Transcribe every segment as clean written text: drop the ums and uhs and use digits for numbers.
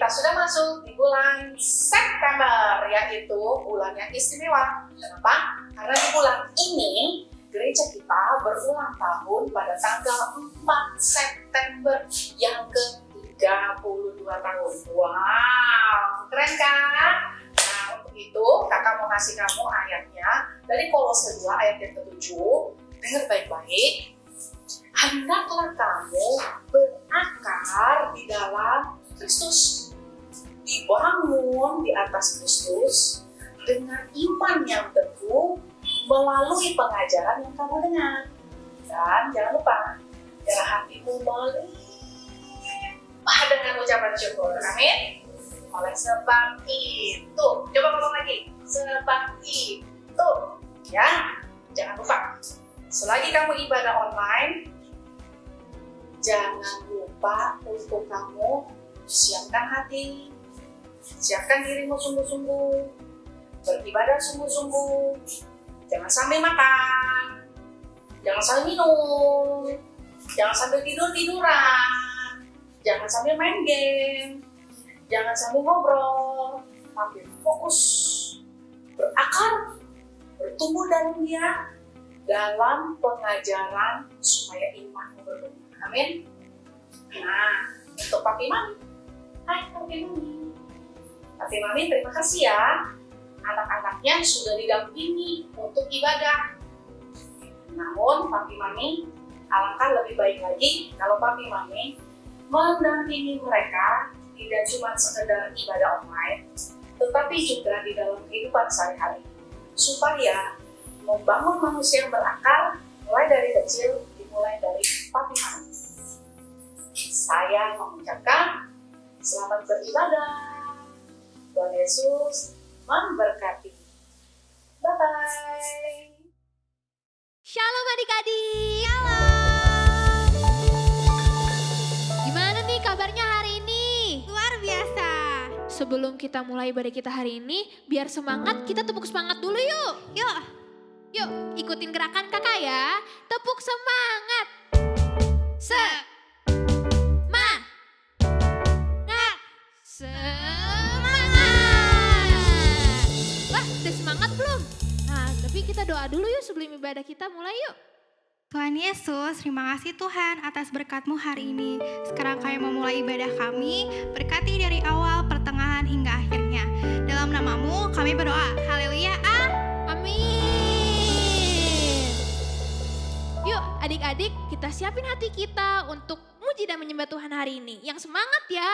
kita sudah masuk di bulan September, yaitu bulan yang istimewa. Kenapa? Karena di bulan ini gereja kita berulang tahun pada tanggal 4 September yang ke-32 tahun. Wow, keren kan? Nah, untuk itu kakak mau kasih kamu ayatnya dari Kolose 2 ayat yang ke-7. Dengar baik-baik. Hendaklah kamu berakar di dalam Kristus, dibangun di atas Kristus dengan iman yang teguh melalui pengajaran yang kamu dengar. Dan jangan lupa, biar hatimu melimpah dengan ucapan syukur. Amin. Oleh sebab itu, coba ngomong lagi. Sebab itu, ya, jangan lupa. Selagi kamu ibadah online, jangan lupa untuk kamu siapkan hati, siapkan dirimu sungguh-sungguh, beribadah sungguh-sungguh. Jangan sambil makan, jangan sambil minum, jangan sambil tidur-tiduran, jangan sambil main game, jangan sambil ngobrol, tapi fokus, berakar, bertumbuh dalam Dia, dalam pengajaran supaya imanmu bertumbuh. Amin. Nah, untuk Papi Mami, hai Papi Mami. Papi Mami terima kasih ya, anak-anaknya sudah didampingi untuk ibadah. Namun Papi Mami, alangkah lebih baik lagi kalau Papi Mami mendampingi mereka tidak cuma sekedar ibadah online, tetapi juga di dalam kehidupan sehari-hari, supaya membangun manusia yang berakal mulai dari kecil, dimulai dari Papi Mami. Saya mengucapkan selamat beribadah. Tuhan Yesus memberkati. Bye-bye. Shalom adik-adik. Gimana nih kabarnya hari ini? Luar biasa. Sebelum kita mulai ibadah kita hari ini, biar semangat, kita tepuk semangat dulu yuk. Yuk, ikutin gerakan kakak ya. Tepuk semangat. Semangat. Wah, udah semangat belum? Nah, tapi kita doa dulu yuk sebelum ibadah kita mulai yuk. Tuhan Yesus, terima kasih Tuhan atas berkat-Mu hari ini. Sekarang kami memulai ibadah kami, berkati dari awal, pertengahan, hingga akhirnya. Dalam nama-Mu kami berdoa. Haleluya, amin. Yuk adik-adik, kita siapin hati kita untuk muji dan menyembah Tuhan hari ini. Yang semangat ya.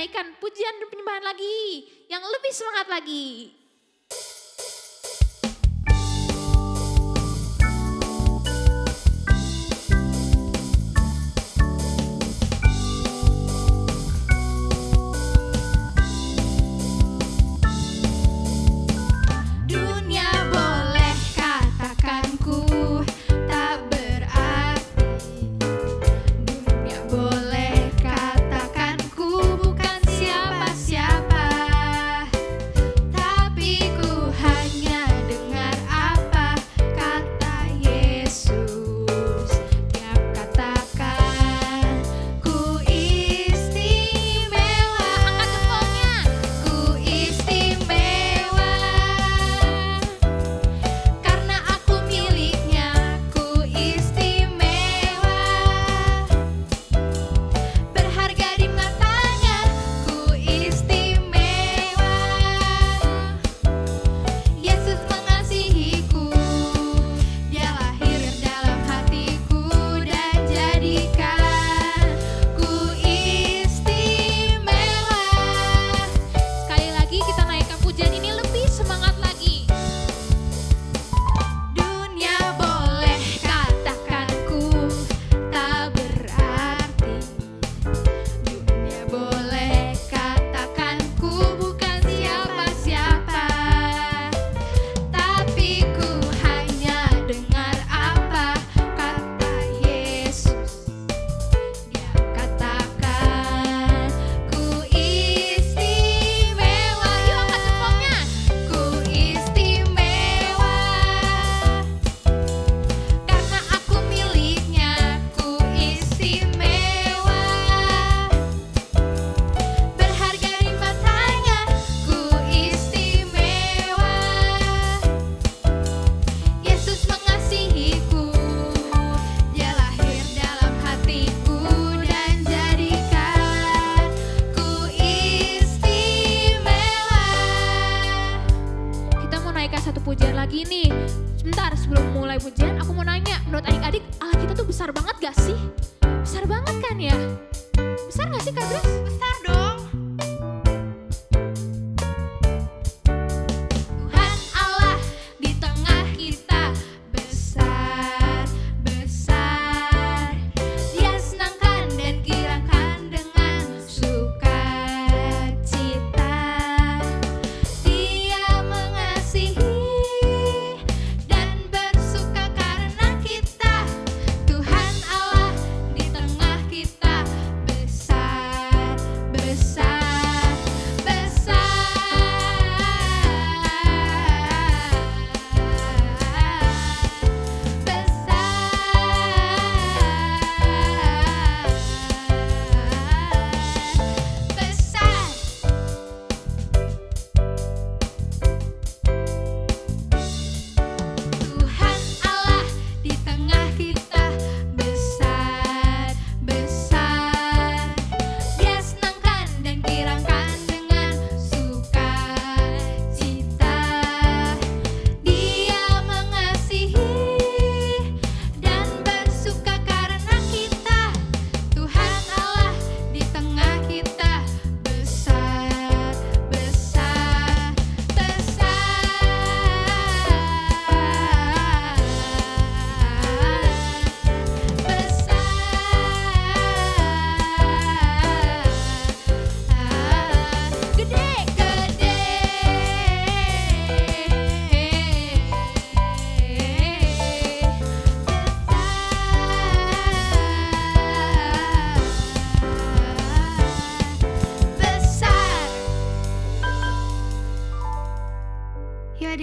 naikkan pujian dan penyembahan lagi, yang lebih semangat lagi.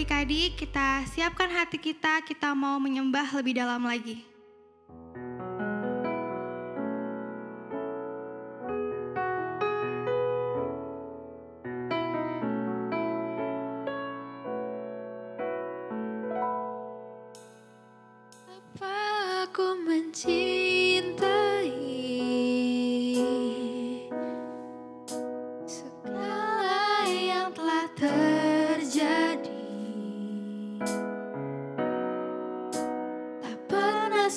adik-adik, kita siapkan hati kita mau menyembah lebih dalam lagi. Aku mencintai segala yang telah terjadi, tak pernah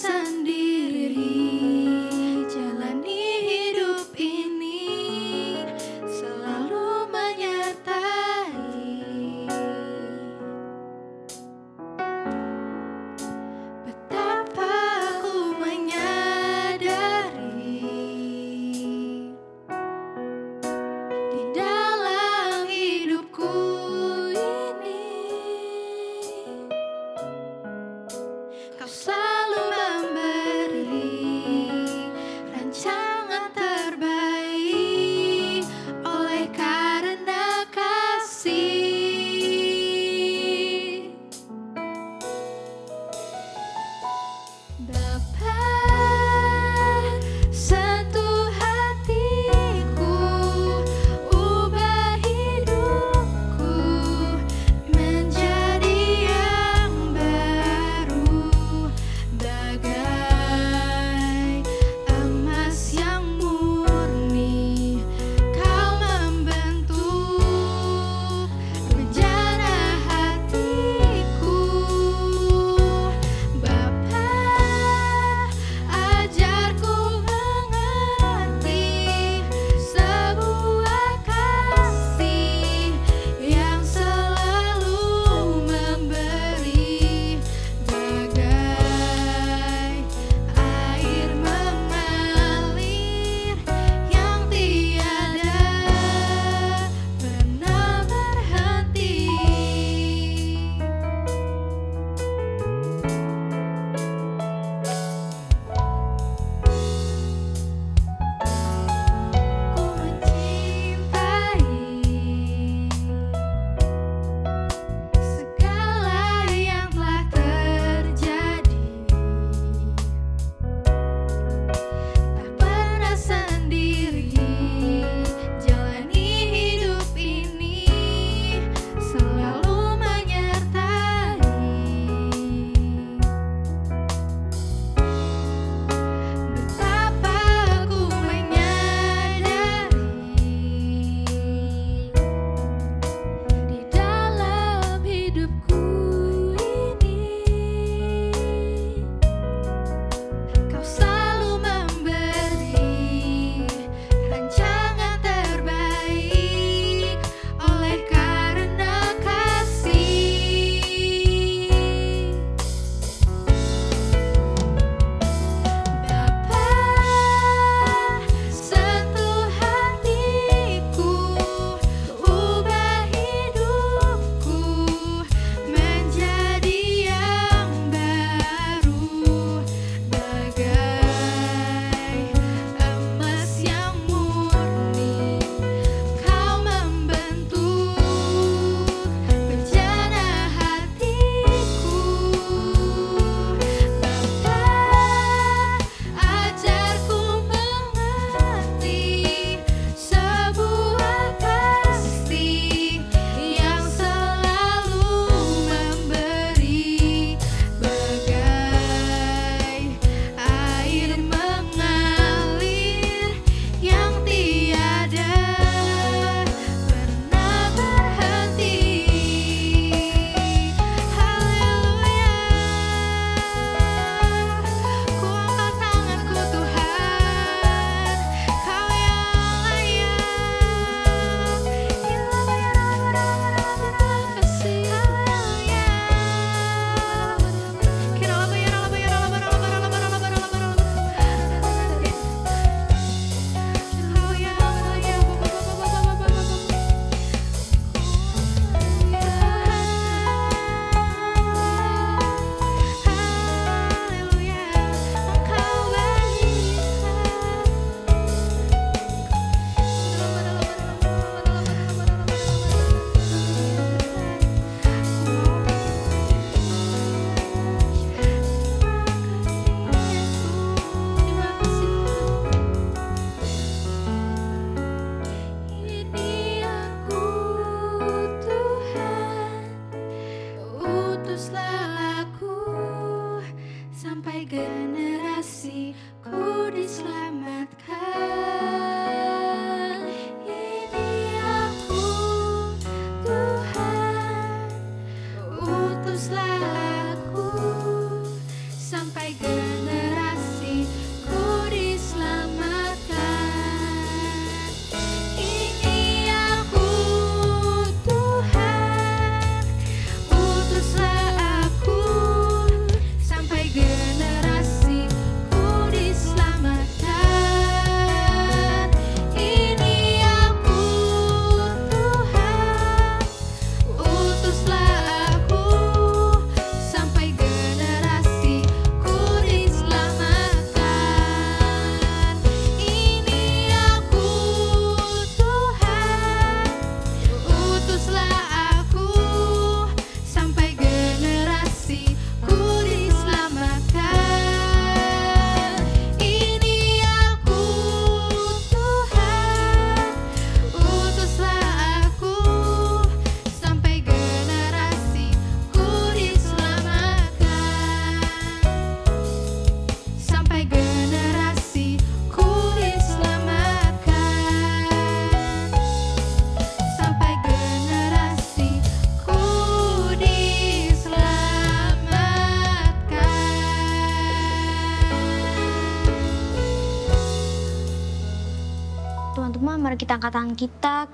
Teman-teman, mari kita angkat tangan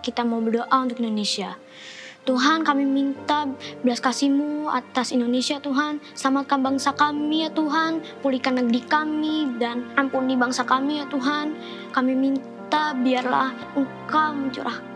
kita mau berdoa untuk Indonesia. Tuhan, kami minta belas kasih-Mu atas Indonesia, Tuhan. Selamatkan bangsa kami ya Tuhan, pulihkan negeri kami, dan ampuni bangsa kami ya Tuhan. Kami minta biarlah Engkau mencurahkan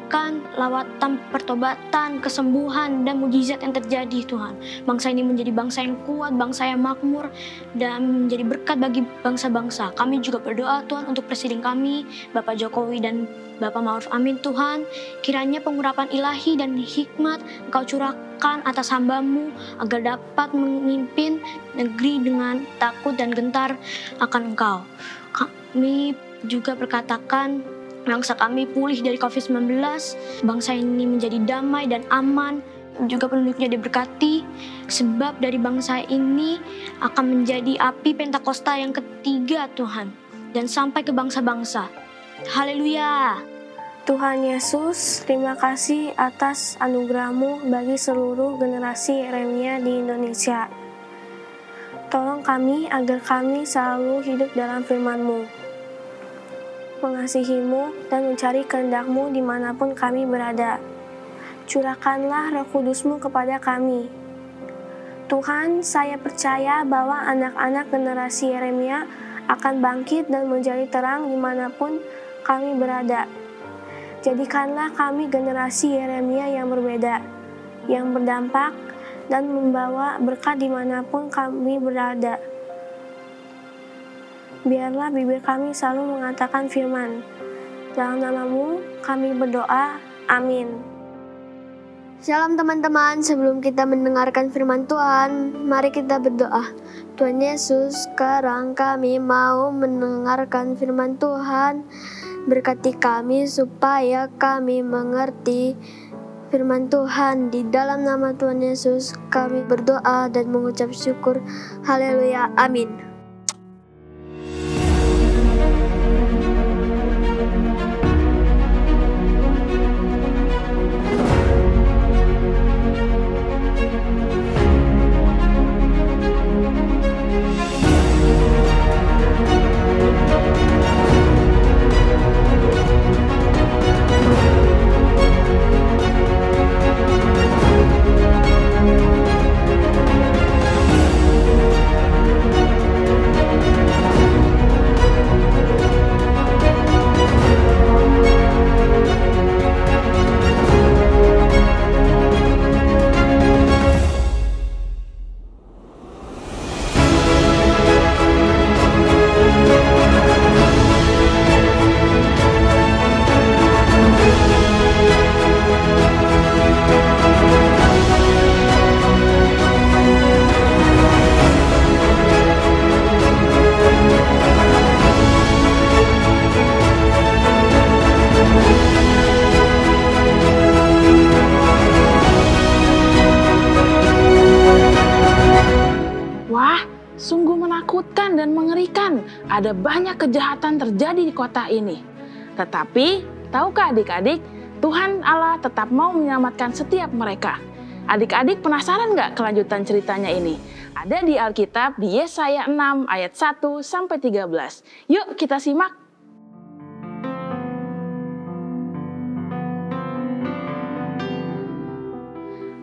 lawatan pertobatan, kesembuhan, dan mujizat yang terjadi Tuhan. Bangsa ini menjadi bangsa yang kuat, bangsa yang makmur, dan menjadi berkat bagi bangsa-bangsa. Kami juga berdoa Tuhan untuk Presiden kami, Bapak Jokowi dan Bapak Ma'ruf Amin Tuhan. Kiranya pengurapan ilahi dan hikmat Engkau curahkan atas hamba-Mu agar dapat memimpin negeri dengan takut dan gentar akan Engkau. Kami juga berkatakan bangsa kami pulih dari COVID-19, bangsa ini menjadi damai dan aman, juga penduduknya diberkati, sebab dari bangsa ini akan menjadi api Pentakosta yang ketiga Tuhan, dan sampai ke bangsa-bangsa. Haleluya! Tuhan Yesus, terima kasih atas anugerah-Mu bagi seluruh generasi Yeremia di Indonesia. Tolong kami agar kami selalu hidup dalam firman-Mu, mengasihi-Mu dan mencari kehendak-Mu dimanapun kami berada. Curahkanlah Roh Kudus-Mu kepada kami. Tuhan, saya percaya bahwa anak-anak generasi Yeremia akan bangkit dan menjadi terang dimanapun kami berada. Jadikanlah kami generasi Yeremia yang berbeda, yang berdampak dan membawa berkat dimanapun kami berada. Biarlah bibir kami selalu mengatakan firman. Dalam nama-Mu kami berdoa. Amin. Shalom teman-teman, sebelum kita mendengarkan firman Tuhan, mari kita berdoa. Tuhan Yesus, sekarang kami mau mendengarkan firman Tuhan. Berkati kami supaya kami mengerti firman Tuhan. Di dalam nama Tuhan Yesus kami berdoa dan mengucap syukur. Haleluya, amin. Sungguh menakutkan dan mengerikan. Ada banyak kejahatan terjadi di kota ini. Tetapi, tahukah adik-adik, Tuhan Allah tetap mau menyelamatkan setiap mereka. Adik-adik penasaran nggak kelanjutan ceritanya ini? Ada di Alkitab di Yesaya 6 ayat 1-13. Yuk kita simak.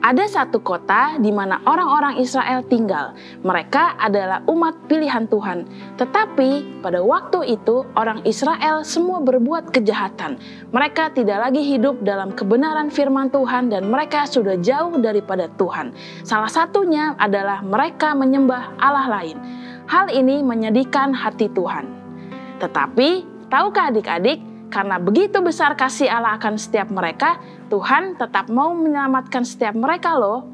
Ada satu kota di mana orang-orang Israel tinggal. Mereka adalah umat pilihan Tuhan. Tetapi pada waktu itu orang Israel semua berbuat kejahatan. Mereka tidak lagi hidup dalam kebenaran firman Tuhan dan mereka sudah jauh daripada Tuhan. Salah satunya adalah mereka menyembah Allah lain. Hal ini menyedihkan hati Tuhan. Tetapi tahukah adik-adik, karena begitu besar kasih Allah akan setiap mereka, Tuhan tetap mau menyelamatkan setiap mereka loh.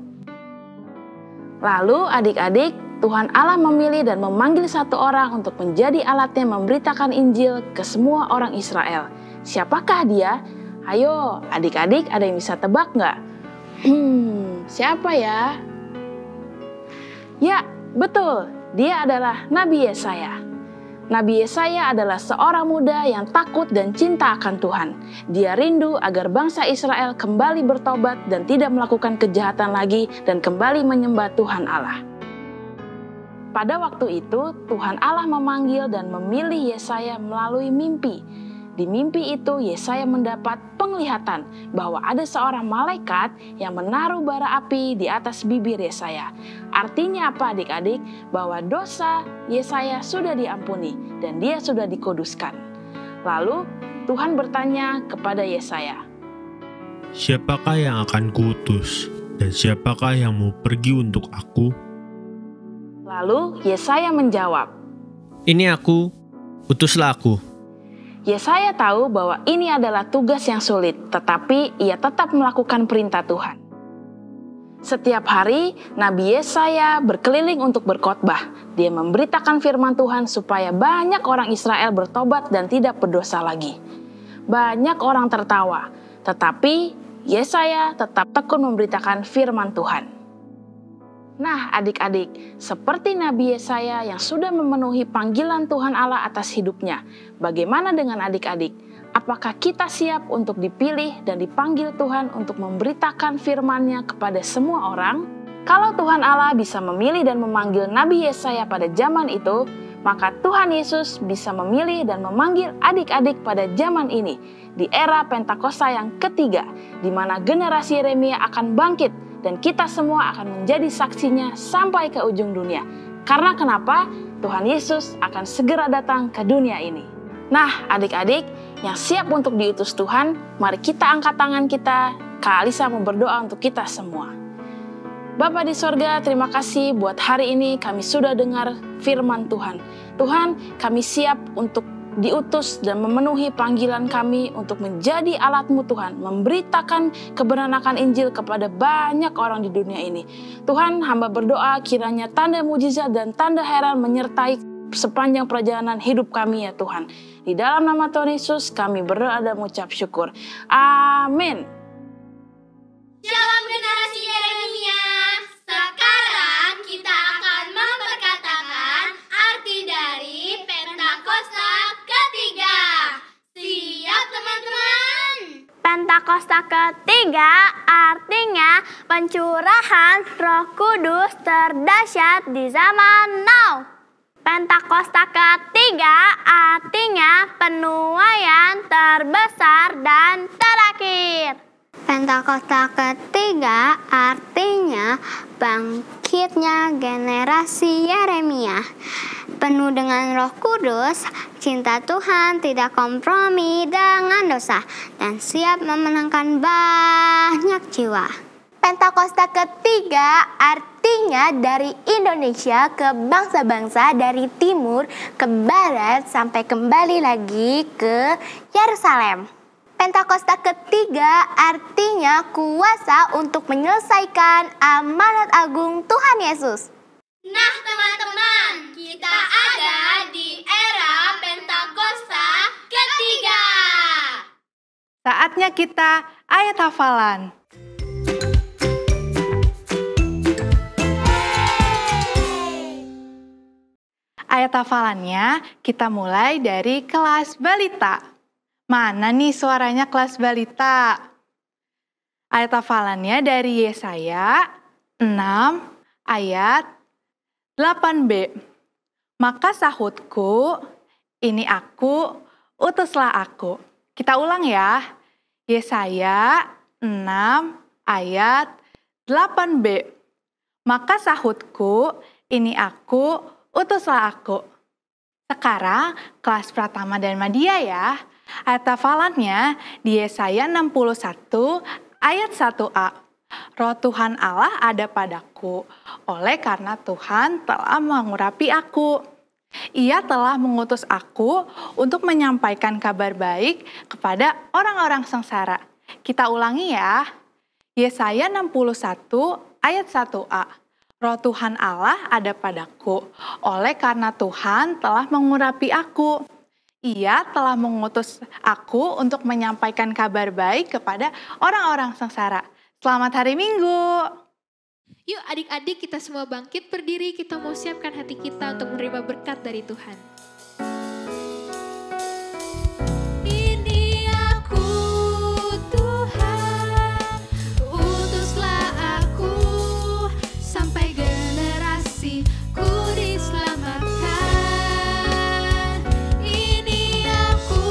Lalu adik-adik, Tuhan Allah memilih dan memanggil satu orang untuk menjadi alatnya memberitakan Injil ke semua orang Israel. Siapakah dia? Ayo adik-adik, ada yang bisa tebak nggak? Siapa ya? Ya, betul, dia adalah Nabi Yesaya. Nabi Yesaya adalah seorang muda yang takut dan cinta akan Tuhan. Dia rindu agar bangsa Israel kembali bertobat dan tidak melakukan kejahatan lagi dan kembali menyembah Tuhan Allah. Pada waktu itu, Tuhan Allah memanggil dan memilih Yesaya melalui mimpi. Di mimpi itu Yesaya mendapat penglihatan bahwa ada seorang malaikat yang menaruh bara api di atas bibir Yesaya. Artinya apa adik-adik? Bahwa dosa Yesaya sudah diampuni dan dia sudah dikuduskan. Lalu Tuhan bertanya kepada Yesaya, "Siapakah yang akan kuutus dan siapakah yang mau pergi untuk aku?" Lalu Yesaya menjawab, "Ini aku, utuslah aku." Yesaya tahu bahwa ini adalah tugas yang sulit, tetapi ia tetap melakukan perintah Tuhan. Setiap hari, Nabi Yesaya berkeliling untuk berkhotbah. Dia memberitakan firman Tuhan supaya banyak orang Israel bertobat dan tidak berdosa lagi. Banyak orang tertawa, tetapi Yesaya tetap tekun memberitakan firman Tuhan. Nah, adik-adik, seperti Nabi Yesaya yang sudah memenuhi panggilan Tuhan Allah atas hidupnya, bagaimana dengan adik-adik? Apakah kita siap untuk dipilih dan dipanggil Tuhan untuk memberitakan firman-Nya kepada semua orang? Kalau Tuhan Allah bisa memilih dan memanggil Nabi Yesaya pada zaman itu, maka Tuhan Yesus bisa memilih dan memanggil adik-adik pada zaman ini, di era Pentakosta yang ketiga, di mana generasi Yeremia akan bangkit, dan kita semua akan menjadi saksinya sampai ke ujung dunia. Karena kenapa? Tuhan Yesus akan segera datang ke dunia ini. Nah, adik-adik yang siap untuk diutus Tuhan, mari kita angkat tangan kita. Kak Alisa mau berdoa untuk kita semua. Bapa di sorga, terima kasih buat hari ini kami sudah dengar firman Tuhan. Tuhan, kami siap untuk diutus dan memenuhi panggilan kami untuk menjadi alat-Mu Tuhan, memberitakan kebenaran Injil kepada banyak orang di dunia ini. Tuhan, hamba berdoa kiranya tanda mujizat dan tanda heran menyertai sepanjang perjalanan hidup kami ya Tuhan. Di dalam nama Tuhan Yesus kami berdoa dan mengucap syukur. Amin. Shalom generasi Yeremia. Sekarang kita akan memperkatakan arti dari Pentakosta ketiga. Siap teman-teman? Pentakosta ketiga artinya pencurahan Roh Kudus terdahsyat di zaman now. Pentakosta ketiga artinya penuaian terbesar dan terakhir. Pentakosta ketiga artinya bangkitnya generasi Yeremia. Penuh dengan Roh Kudus, cinta Tuhan tidak kompromi dengan dosa dan siap memenangkan banyak jiwa. Pentakosta ketiga artinya dari Indonesia ke bangsa-bangsa dari timur ke barat sampai kembali lagi ke Yerusalem. Pentakosta ketiga artinya kuasa untuk menyelesaikan amanat agung Tuhan Yesus. Nah teman-teman, kita ada di era Pentakosta ketiga. Saatnya kita ayat hafalan. Ayat hafalannya kita mulai dari kelas balita. Mana nih suaranya kelas balita? Ayat hafalannya dari Yesaya 6 ayat 8b. Maka sahutku, ini aku, utuslah aku. Kita ulang ya. Yesaya 6 ayat 8b. Maka sahutku, ini aku, utuslah aku. Sekarang kelas Pratama dan Madya ya. Ayat hafalannya di Yesaya 61 ayat 1a. Roh Tuhan Allah ada padaku, oleh karena Tuhan telah mengurapi aku. Ia telah mengutus aku untuk menyampaikan kabar baik kepada orang-orang sengsara. Kita ulangi ya. Yesaya 61 ayat 1a. Roh Tuhan Allah ada padaku, oleh karena Tuhan telah mengurapi aku. Ia telah mengutus aku untuk menyampaikan kabar baik kepada orang-orang sengsara. Selamat hari Minggu. Yuk adik-adik kita semua bangkit berdiri, kita mau siapkan hati kita untuk menerima berkat dari Tuhan. Ini aku Tuhan, utuslah aku sampai generasiku diselamatkan. Ini aku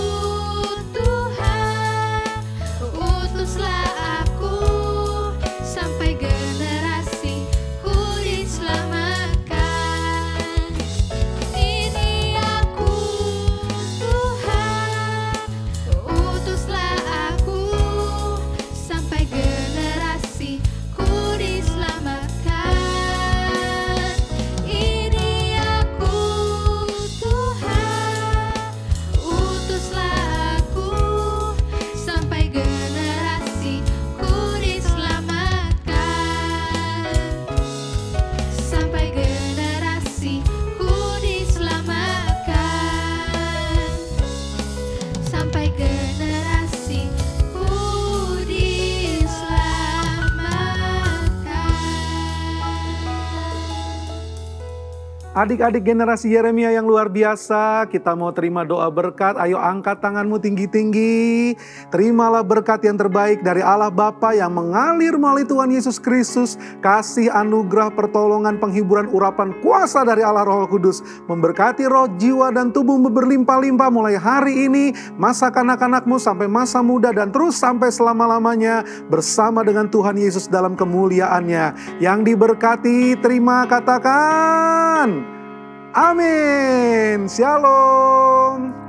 Adik-adik generasi Yeremia yang luar biasa, kita mau terima doa berkat. Ayo angkat tanganmu tinggi-tinggi. Terimalah berkat yang terbaik dari Allah Bapa yang mengalir melalui Tuhan Yesus Kristus. Kasih anugerah, pertolongan, penghiburan, urapan kuasa dari Allah Roh Kudus. Memberkati roh, jiwa, dan tubuhmu berlimpah-limpah mulai hari ini. Masa kanak-kanakmu sampai masa muda dan terus sampai selama-lamanya. Bersama dengan Tuhan Yesus dalam kemuliaannya. Yang diberkati, terima katakan. Amin. Shalom.